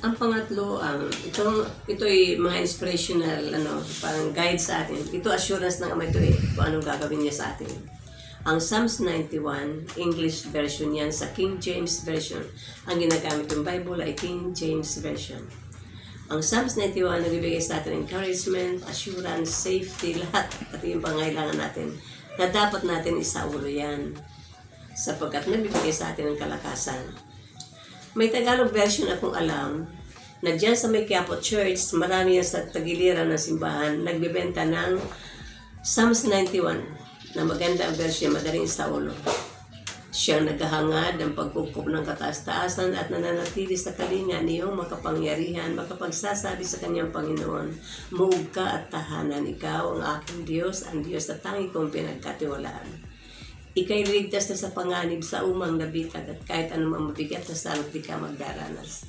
Ang pangatlo, ito ay mga inspirational, parang guide sa atin. Ito assurance ng Ama ito kung anong gagawin niya sa atin. Ang Psalms 91, English version yan, sa King James Version. Ang ginagamit yung Bible ay King James Version. Ang Psalms 91, nagbibigay sa atin encouragement, assurance, safety, lahat. At yung pangailangan natin na dapat natin isaulo yan. Sapagkat nagbibigay sa atin ng kalakasan. May Tagalog version akong alam na dyan sa may Quiapo Church, marami yan sa tagiliran ng simbahan, nagbibenta ng Psalms 91 na maganda ang version, madaling isaulo. Siyang naghahangad ng pagkukup ng kataas-taasan at nananatili sa kalinga niyong makapangyarihan, makapagsasabi sa kanyang Panginoon, muog ka at tahanan, ikaw ang aking Diyos, ang Diyos na tangi kong pinagkatiwalaan. Ika'y ligtas na sa panganib sa umang nabitag at kahit anumang mabigat na salot di ka magdaranas.